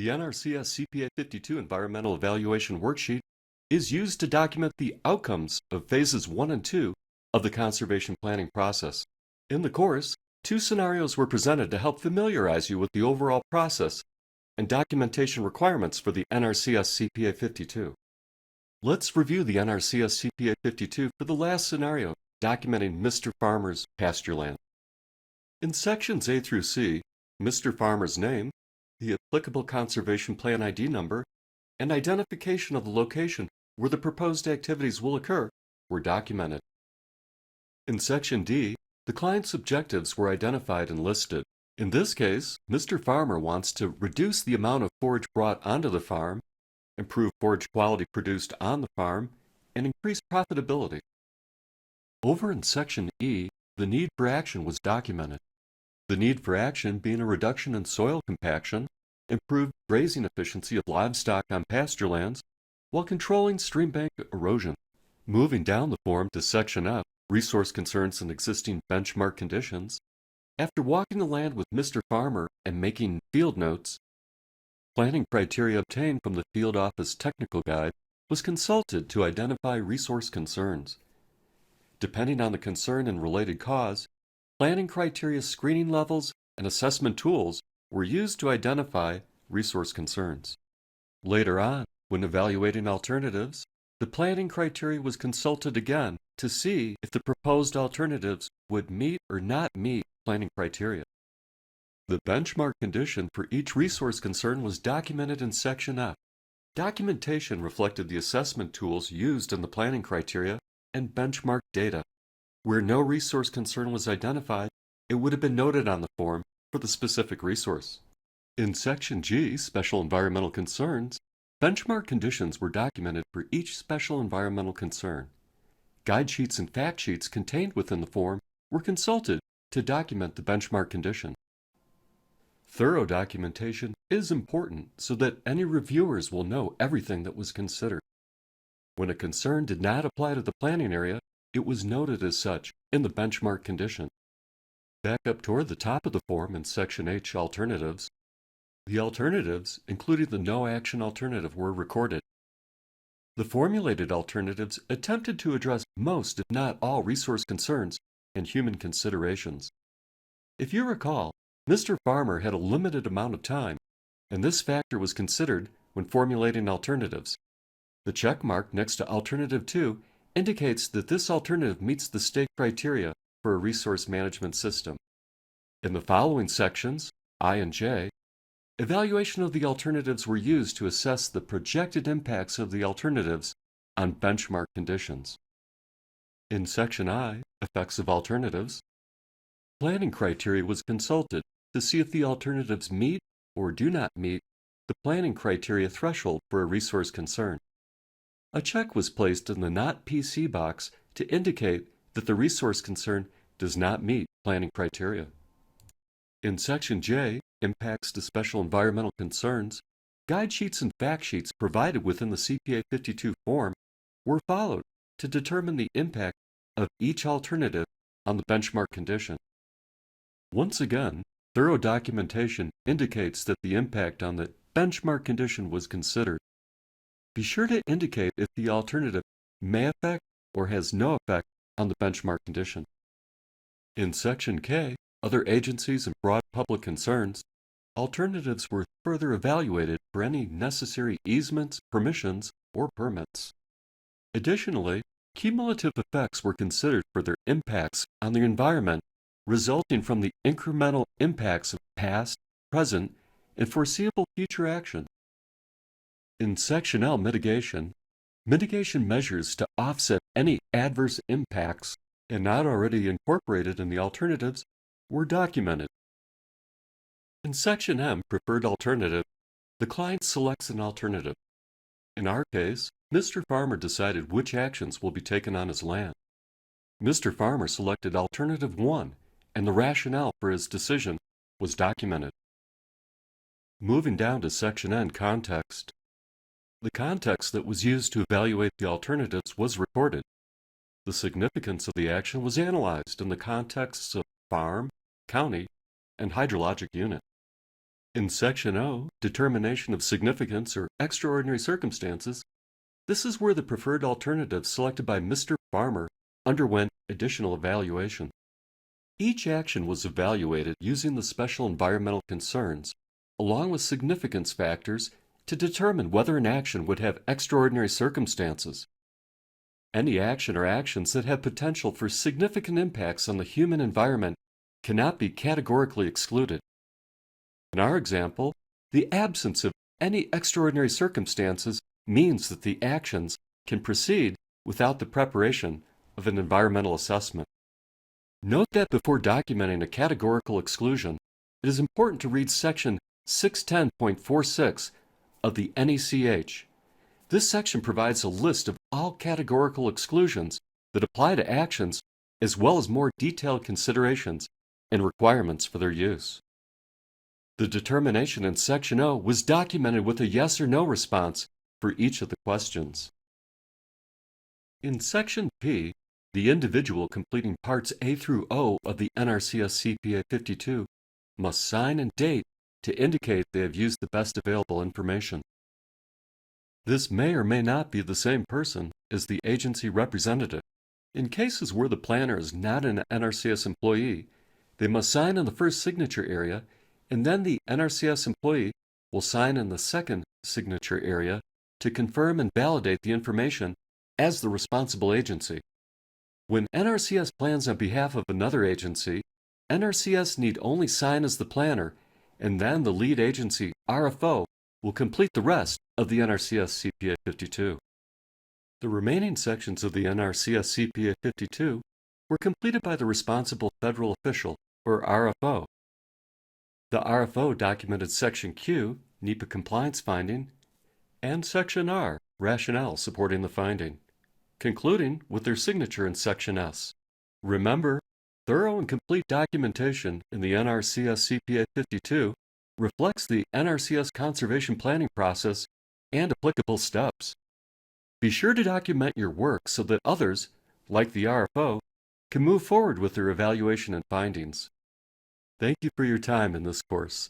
The NRCS CPA 52 Environmental Evaluation Worksheet is used to document the outcomes of Phases 1 and 2 of the conservation planning process. In the course, two scenarios were presented to help familiarize you with the overall process and documentation requirements for the NRCS CPA 52. Let's review the NRCS CPA 52 for the last scenario, documenting Mr. Farmer's pasture land. In sections A through C, Mr. Farmer's name, the applicable conservation plan ID number, and identification of the location where the proposed activities will occur were documented. In section D, the client's objectives were identified and listed. In this case, Mr. Farmer wants to reduce the amount of forage brought onto the farm, improve forage quality produced on the farm, and increase profitability. Over in section E, the need for action was documented. The need for action being a reduction in soil compaction, improved grazing efficiency of livestock on pasture lands, while controlling streambank erosion. Moving down the form to section F, resource concerns and existing benchmark conditions, after walking the land with Mr. Farmer and making field notes, planning criteria obtained from the field office technical guide was consulted to identify resource concerns. Depending on the concern and related cause, planning criteria screening levels and assessment tools were used to identify resource concerns. Later on, when evaluating alternatives, the planning criteria was consulted again to see if the proposed alternatives would meet or not meet planning criteria. The benchmark condition for each resource concern was documented in section F. Documentation reflected the assessment tools used in the planning criteria and benchmark data. Where no resource concern was identified, it would have been noted on the form for the specific resource. In section G, Special Environmental Concerns, benchmark conditions were documented for each special environmental concern. Guide sheets and fact sheets contained within the form were consulted to document the benchmark condition. Thorough documentation is important so that any reviewers will know everything that was considered. When a concern did not apply to the planning area, it was noted as such in the benchmark condition. Back up toward the top of the form in section H, Alternatives, the alternatives, including the no-action alternative, were recorded. The formulated alternatives attempted to address most, if not all, resource concerns and human considerations. If you recall, Mr. Farmer had a limited amount of time, and this factor was considered when formulating alternatives. The check mark next to Alternative 2 indicates that this alternative meets the state criteria for a resource management system. In the following sections, I and J, evaluation of the alternatives were used to assess the projected impacts of the alternatives on benchmark conditions. In section I, Effects of Alternatives, planning criteria was consulted to see if the alternatives meet or do not meet the planning criteria threshold for a resource concern. A check was placed in the Not PC box to indicate that the resource concern does not meet planning criteria. In section J, Impacts to Special Environmental Concerns, guide sheets and fact sheets provided within the CPA 52 form were followed to determine the impact of each alternative on the benchmark condition. Once again, thorough documentation indicates that the impact on the benchmark condition was considered. Be sure to indicate if the alternative may affect or has no effect on the benchmark condition. In section K, Other Agencies and Broad Public Concerns, alternatives were further evaluated for any necessary easements, permissions, or permits. Additionally, cumulative effects were considered for their impacts on the environment resulting from the incremental impacts of past, present, and foreseeable future action. In section L, Mitigation measures to offset any adverse impacts and not already incorporated in the alternatives were documented. In section M, Preferred Alternative, the client selects an alternative. In our case, Mr. Farmer decided which actions will be taken on his land. Mr. Farmer selected Alternative 1, and the rationale for his decision was documented. Moving down to section N, Context, the context that was used to evaluate the alternatives was recorded. The significance of the action was analyzed in the contexts of farm, county, and hydrologic unit. In Section O, Determination of Significance or Extraordinary Circumstances, this is where the preferred alternative selected by Mr. Farmer underwent additional evaluation. Each action was evaluated using the special environmental concerns, along with significance factors, to determine whether an action would have extraordinary circumstances. Any action or actions that have potential for significant impacts on the human environment cannot be categorically excluded. In our example, the absence of any extraordinary circumstances means that the actions can proceed without the preparation of an environmental assessment. Note that before documenting a categorical exclusion, it is important to read Section 610.46 of the NECH. This section provides a list of all categorical exclusions that apply to actions, as well as more detailed considerations and requirements for their use. The determination in Section O was documented with a yes or no response for each of the questions. In Section P, the individual completing Parts A through O of the NRCS CPA 52 must sign and date to indicate they have used the best available information. This may or may not be the same person as the agency representative. In cases where the planner is not an NRCS employee, they must sign in the first signature area, and then the NRCS employee will sign in the second signature area to confirm and validate the information as the responsible agency. When NRCS plans on behalf of another agency, NRCS need only sign as the planner, and then the lead agency, RFO, will complete the rest of the NRCS CPA 52. The remaining sections of the NRCS CPA 52 were completed by the responsible federal official, or RFO. The RFO documented Section Q, NEPA compliance finding, and Section R, rationale supporting the finding, concluding with their signature in Section S. Remember, thorough and complete documentation in the NRCS CPA 52 reflects the NRCS conservation planning process and applicable steps. Be sure to document your work so that others, like the RFO, can move forward with their evaluation and findings. Thank you for your time in this course.